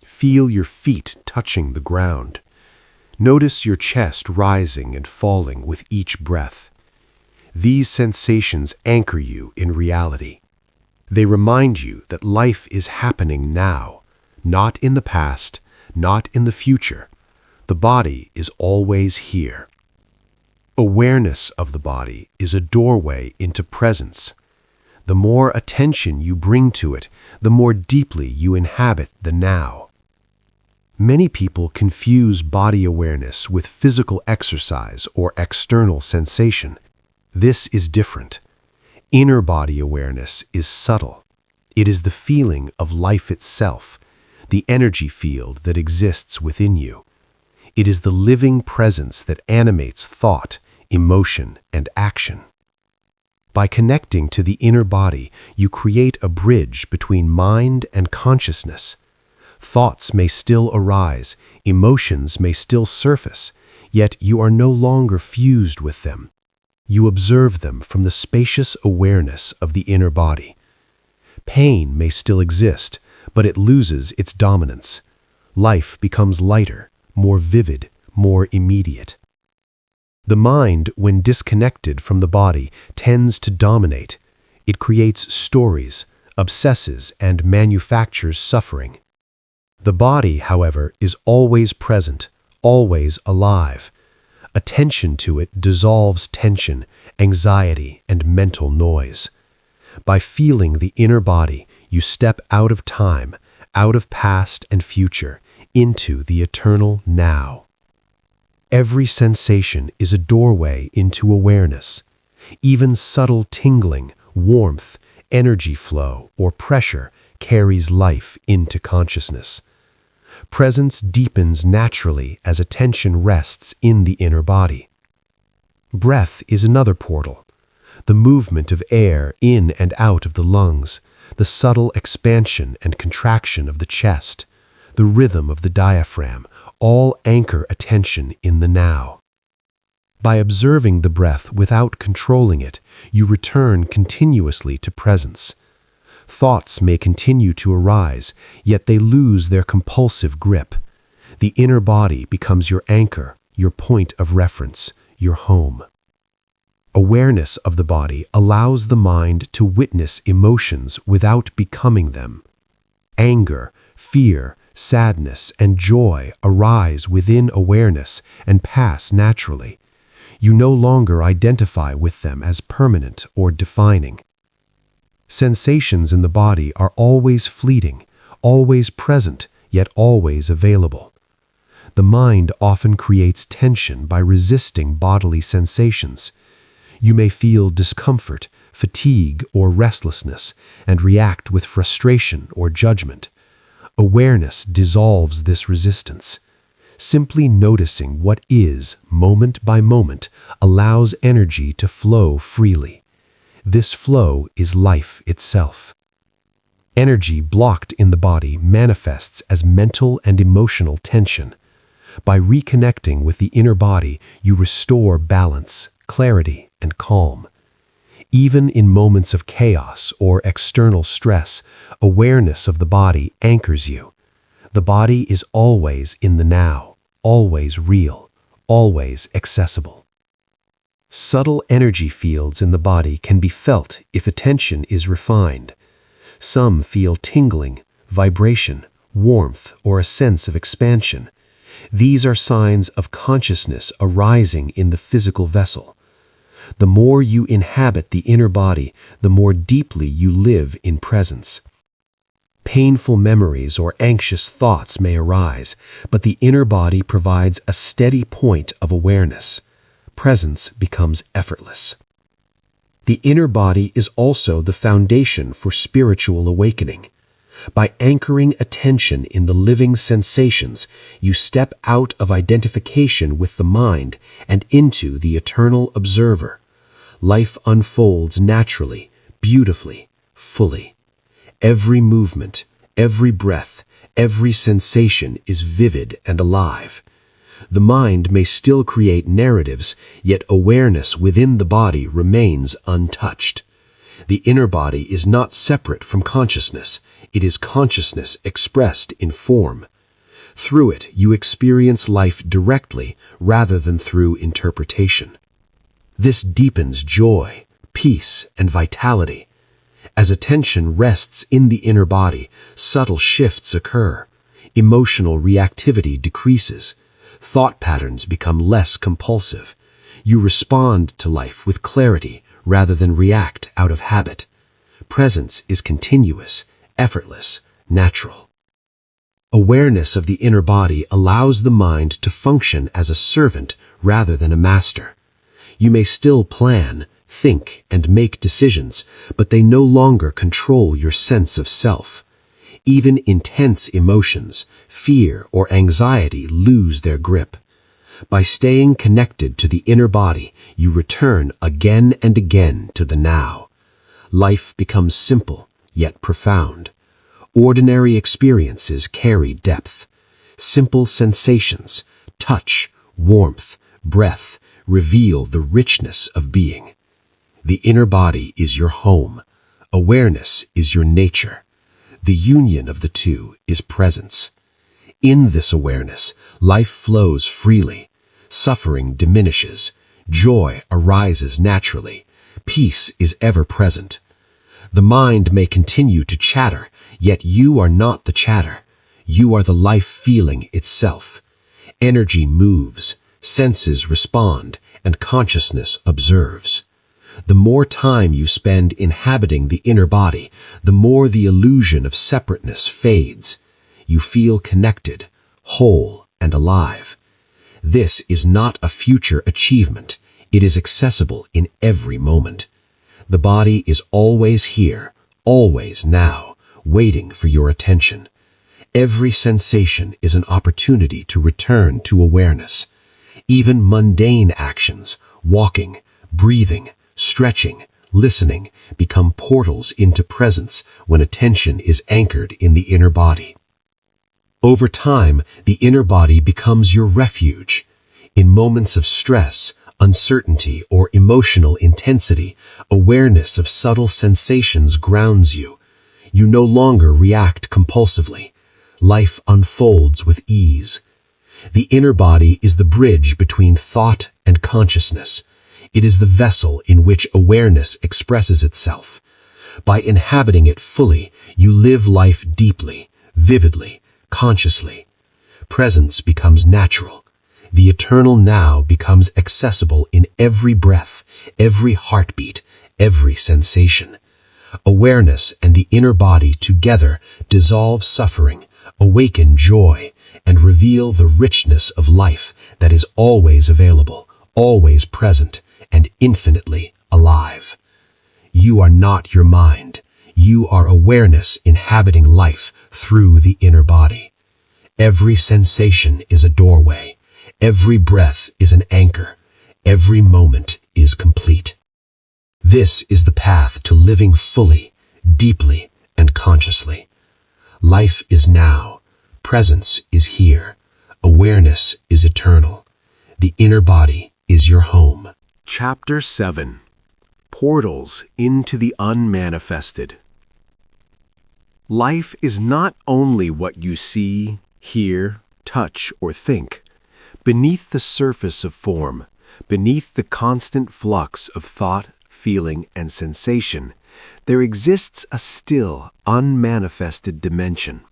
Feel your feet touching the ground. Notice your chest rising and falling with each breath. These sensations anchor you in reality. They remind you that life is happening now, not in the past, not in the future. The body is always here. Awareness of the body is a doorway into presence. The more attention you bring to it, the more deeply you inhabit the now. Many people confuse body awareness with physical exercise or external sensation. This is different. Inner body awareness is subtle. It is the feeling of life itself, the energy field that exists within you. It is the living presence that animates thought, emotion, and action. By connecting to the inner body, you create a bridge between mind and consciousness. Thoughts may still arise, emotions may still surface, yet you are no longer fused with them. You observe them from the spacious awareness of the inner body. Pain may still exist, but it loses its dominance. Life becomes lighter, more vivid, more immediate. The mind, when disconnected from the body, tends to dominate. It creates stories, obsesses, and manufactures suffering. The body, however, is always present, always alive. Attention to it dissolves tension, anxiety, and mental noise. By feeling the inner body, you step out of time, out of past and future, into the eternal now. Every sensation is a doorway into awareness. Even subtle tingling, warmth, energy flow, or pressure carries life into consciousness. Presence deepens naturally as attention rests in the inner body. Breath is another portal. The movement of air in and out of the lungs, the subtle expansion and contraction of the chest, the rhythm of the diaphragm, all anchor attention in the now. By observing the breath without controlling it, you return continuously to presence. Thoughts may continue to arise, yet they lose their compulsive grip. The inner body becomes your anchor, your point of reference, your home. Awareness of the body allows the mind to witness emotions without becoming them. Anger, fear, sadness, and joy arise within awareness and pass naturally. You no longer identify with them as permanent or defining. Sensations in the body are always fleeting, always present, yet always available. The mind often creates tension by resisting bodily sensations. You may feel discomfort, fatigue, or restlessness, and react with frustration or judgment. Awareness dissolves this resistance. Simply noticing what is, moment by moment, allows energy to flow freely. This flow is life itself. Energy blocked in the body manifests as mental and emotional tension. By reconnecting with the inner body, you restore balance, clarity, and calm. Even in moments of chaos or external stress, awareness of the body anchors you. The body is always in the now, always real, always accessible. Subtle energy fields in the body can be felt if attention is refined. Some feel tingling, vibration, warmth, or a sense of expansion. These are signs of consciousness arising in the physical vessel. The more you inhabit the inner body, the more deeply you live in presence. Painful memories or anxious thoughts may arise, but the inner body provides a steady point of awareness. Presence becomes effortless. The inner body is also the foundation for spiritual awakening. By anchoring attention in the living sensations, you step out of identification with the mind and into the eternal observer. Life unfolds naturally, beautifully, fully. Every movement, every breath, every sensation is vivid and alive. The mind may still create narratives, yet awareness within the body remains untouched. The inner body is not separate from consciousness. It is consciousness expressed in form. Through it, you experience life directly rather than through interpretation. This deepens joy, peace, and vitality. As attention rests in the inner body, subtle shifts occur. Emotional reactivity decreases. Thought patterns become less compulsive. You respond to life with clarity rather than react out of habit. Presence is continuous, effortless, natural. Awareness of the inner body allows the mind to function as a servant rather than a master. You may still plan, think, and make decisions, but they no longer control your sense of self. Even intense emotions, fear or anxiety lose their grip. By staying connected to the inner body, you return again and again to the now. Life becomes simple, yet profound. Ordinary experiences carry depth. Simple sensations, touch, warmth, breath, reveal the richness of being. The inner body is your home. Awareness is your nature. The union of the two is presence. In this awareness, life flows freely. Suffering diminishes. Joy arises naturally. Peace is ever present. The mind may continue to chatter, yet you are not the chatter. You are the life feeling itself. Energy moves, senses respond, and consciousness observes. The more time you spend inhabiting the inner body, the more the illusion of separateness fades. You feel connected, whole, and alive. This is not a future achievement. It is accessible in every moment. The body is always here, always now, waiting for your attention. Every sensation is an opportunity to return to awareness. Even mundane actions, walking, breathing, stretching, listening, become portals into presence when attention is anchored in the inner body. Over time, the inner body becomes your refuge. In moments of stress, uncertainty, or emotional intensity, awareness of subtle sensations grounds you. You no longer react compulsively. Life unfolds with ease. The inner body is the bridge between thought and consciousness. It is the vessel in which awareness expresses itself. By inhabiting it fully, you live life deeply, vividly, consciously. Presence becomes natural. The eternal now becomes accessible in every breath, every heartbeat, every sensation. Awareness and the inner body together dissolve suffering, awaken joy, and reveal the richness of life that is always available, always present, and infinitely alive. You are not your mind. You are awareness inhabiting life through the inner body. Every sensation is a doorway. Every breath is an anchor. Every moment is complete. This is the path to living fully, deeply, and consciously. Life is now. Presence is here. Awareness is eternal. The inner body is your home. Chapter 7. Portals into the Unmanifested. Life is not only what you see, hear, touch, or think. Beneath the surface of form, beneath the constant flux of thought, feeling, and sensation, there exists a still, unmanifested dimension.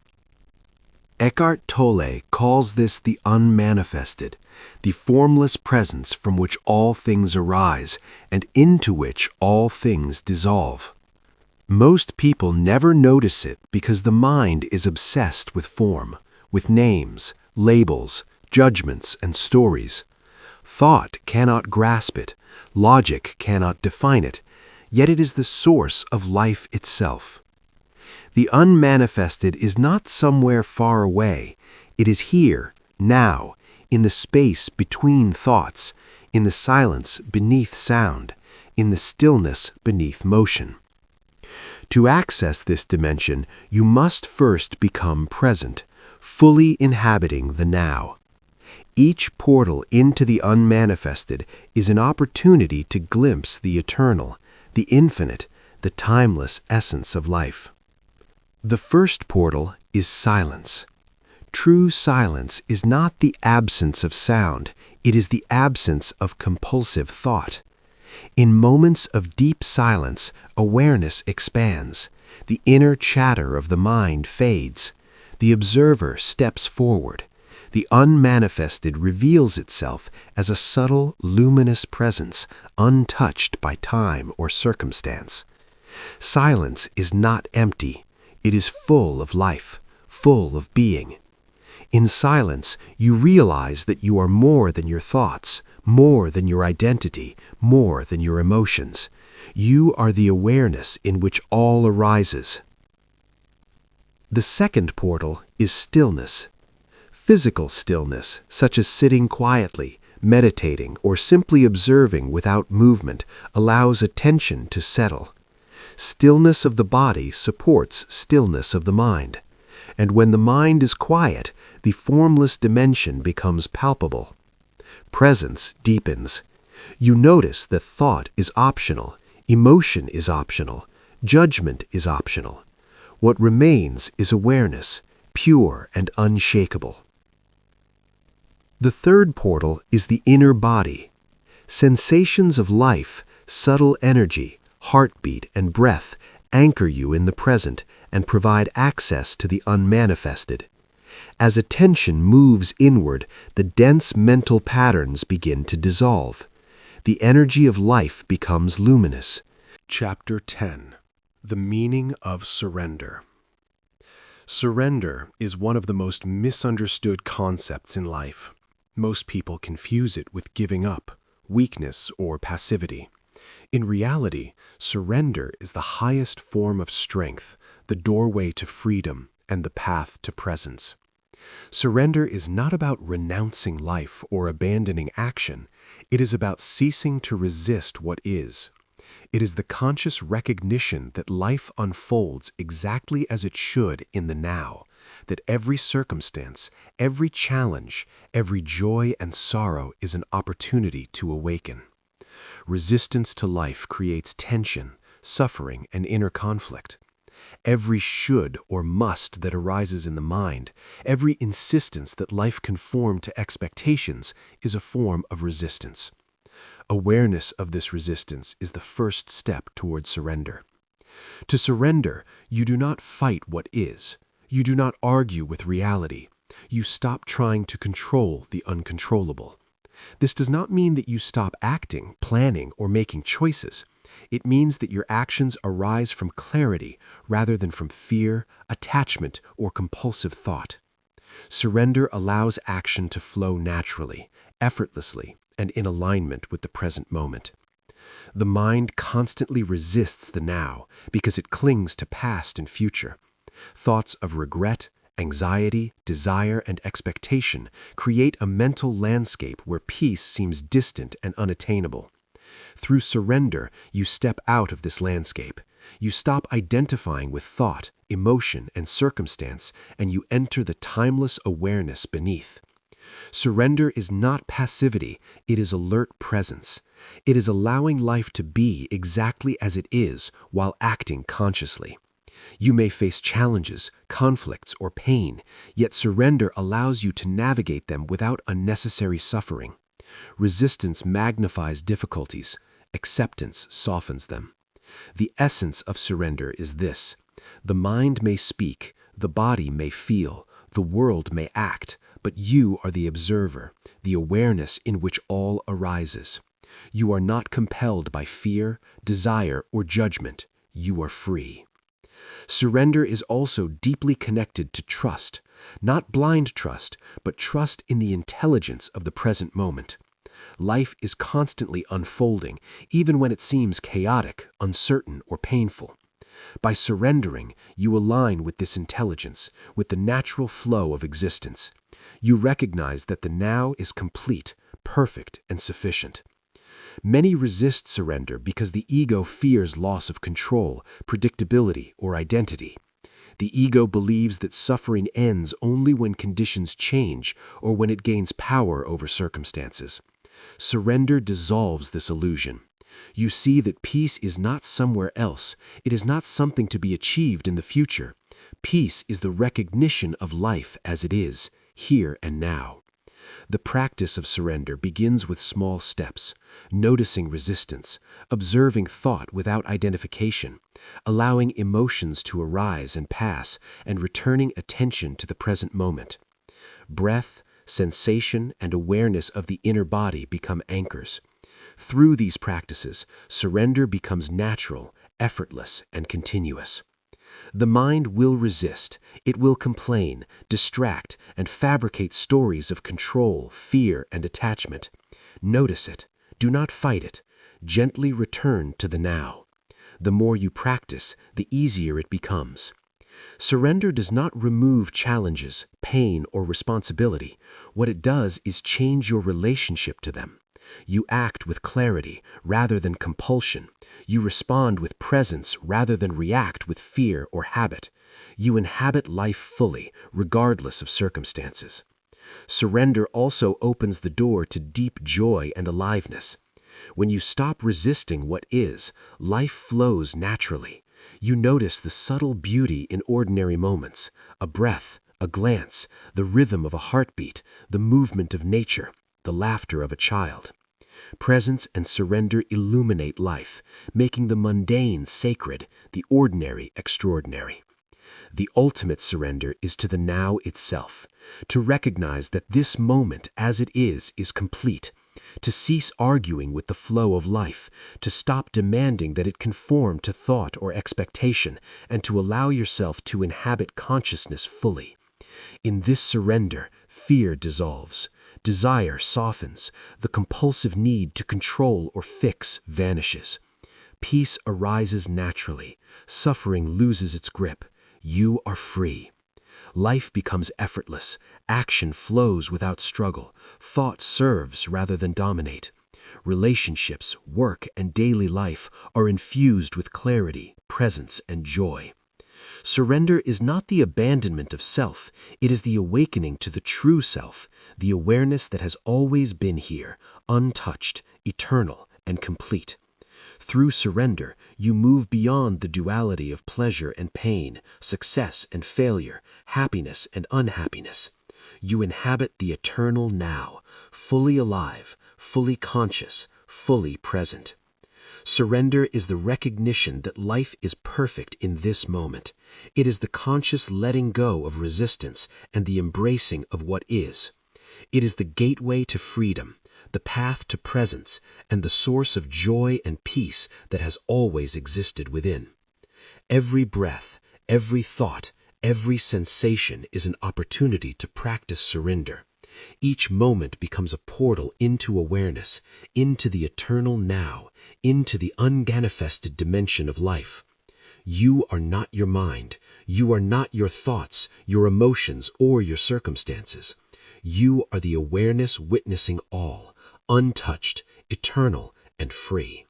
Eckhart Tolle calls this the unmanifested, the formless presence from which all things arise and into which all things dissolve. Most people never notice it because the mind is obsessed with form, with names, labels, judgments, and stories. Thought cannot grasp it, logic cannot define it, yet it is the source of life itself. The unmanifested is not somewhere far away. It is here, now, in the space between thoughts, in the silence beneath sound, in the stillness beneath motion. To access this dimension, you must first become present, fully inhabiting the now. Each portal into the unmanifested is an opportunity to glimpse the eternal, the infinite, the timeless essence of life. The first portal is silence. True silence is not the absence of sound, it is the absence of compulsive thought. In moments of deep silence, awareness expands. The inner chatter of the mind fades. The observer steps forward. The unmanifested reveals itself as a subtle, luminous presence, untouched by time or circumstance. Silence is not empty. It is full of life, full of being. In silence, you realize that you are more than your thoughts, more than your identity, more than your emotions. You are the awareness in which all arises. The second portal is stillness. Physical stillness, such as sitting quietly, meditating, or simply observing without movement, allows attention to settle. Stillness of the body supports stillness of the mind. And when the mind is quiet, the formless dimension becomes palpable. Presence deepens. You notice that thought is optional, emotion is optional, judgment is optional. What remains is awareness, pure and unshakable. The third portal is the inner body. Sensations of life, subtle energy, heartbeat, and breath anchor you in the present and provide access to the unmanifested. As attention moves inward, the dense mental patterns begin to dissolve. The energy of life becomes luminous. Chapter 10. The Meaning of Surrender. Surrender is one of the most misunderstood concepts in life. Most people confuse it with giving up, weakness, or passivity. In reality, surrender is the highest form of strength, the doorway to freedom, and the path to presence. Surrender is not about renouncing life or abandoning action. It is about ceasing to resist what is. It is the conscious recognition that life unfolds exactly as it should in the now, that every circumstance, every challenge, every joy and sorrow is an opportunity to awaken. Resistance to life creates tension, suffering, and inner conflict. Every should or must that arises in the mind, every insistence that life conform to expectations, is a form of resistance. Awareness of this resistance is the first step toward surrender. To surrender, you do not fight what is. You do not argue with reality. You stop trying to control the uncontrollable. This does not mean that you stop acting, planning, or making choices. It means that your actions arise from clarity rather than from fear, attachment, or compulsive thought. Surrender allows action to flow naturally, effortlessly, and in alignment with the present moment. The mind constantly resists the now because it clings to past and future. Thoughts of regret, anxiety, desire, and expectation create a mental landscape where peace seems distant and unattainable. Through surrender, you step out of this landscape. You stop identifying with thought, emotion, and circumstance, and you enter the timeless awareness beneath. Surrender is not passivity, it is alert presence. It is allowing life to be exactly as it is while acting consciously. You may face challenges, conflicts, or pain, yet surrender allows you to navigate them without unnecessary suffering. Resistance magnifies difficulties. Acceptance softens them. The essence of surrender is this: the mind may speak, the body may feel, the world may act, but you are the observer, the awareness in which all arises. You are not compelled by fear, desire, or judgment. You are free. Surrender is also deeply connected to trust, not blind trust, but trust in the intelligence of the present moment. Life is constantly unfolding, even when it seems chaotic, uncertain, or painful. By surrendering, you align with this intelligence, with the natural flow of existence. You recognize that the now is complete, perfect, and sufficient. Many resist surrender because the ego fears loss of control, predictability, or identity. The ego believes that suffering ends only when conditions change or when it gains power over circumstances. Surrender dissolves this illusion. You see that peace is not somewhere else. It is not something to be achieved in the future. Peace is the recognition of life as it is, here and now. The practice of surrender begins with small steps, noticing resistance, observing thought without identification, allowing emotions to arise and pass, and returning attention to the present moment. Breath, sensation, and awareness of the inner body become anchors. Through these practices, surrender becomes natural, effortless, and continuous. The mind will resist, it will complain, distract, and fabricate stories of control, fear, and attachment. Notice it. Do not fight it. Gently return to the now. The more you practice, the easier it becomes. Surrender does not remove challenges, pain, or responsibility. What it does is change your relationship to them. You act with clarity rather than compulsion. You respond with presence rather than react with fear or habit. You inhabit life fully, regardless of circumstances. Surrender also opens the door to deep joy and aliveness. When you stop resisting what is, life flows naturally. You notice the subtle beauty in ordinary moments, a breath, a glance, the rhythm of a heartbeat, the movement of nature, the laughter of a child. Presence and surrender illuminate life, making the mundane sacred, the ordinary extraordinary. The ultimate surrender is to the now itself, to recognize that this moment as it is complete, to cease arguing with the flow of life, to stop demanding that it conform to thought or expectation, and to allow yourself to inhabit consciousness fully. In this surrender, fear dissolves. Desire softens, the compulsive need to control or fix vanishes. Peace arises naturally, suffering loses its grip. You are free. Life becomes effortless, action flows without struggle, thought serves rather than dominate. Relationships, work, and daily life are infused with clarity, presence, and joy. Surrender is not the abandonment of self, it is the awakening to the true self, the awareness that has always been here, untouched, eternal, and complete. Through surrender, you move beyond the duality of pleasure and pain, success and failure, happiness and unhappiness. You inhabit the eternal now, fully alive, fully conscious, fully present. Surrender is the recognition that life is perfect in this moment. It is the conscious letting go of resistance and the embracing of what is. It is the gateway to freedom, the path to presence, and the source of joy and peace that has always existed within. Every breath, every thought, every sensation is an opportunity to practice surrender. Each moment becomes a portal into awareness, into the eternal now, into the unmanifested dimension of life. You are not your mind. You are not your thoughts, your emotions, or your circumstances. You are the awareness witnessing all, untouched, eternal, and free.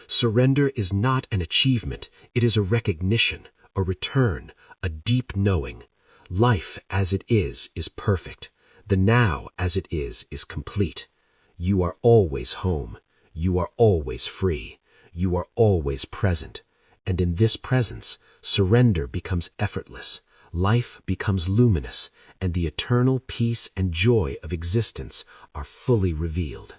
Surrender is not an achievement. It is a recognition, a return, a deep knowing. Life as it is perfect. The now as it is complete. You are always home. You are always free. You are always present. And in this presence, surrender becomes effortless. Life becomes luminous, and the eternal peace and joy of existence are fully revealed.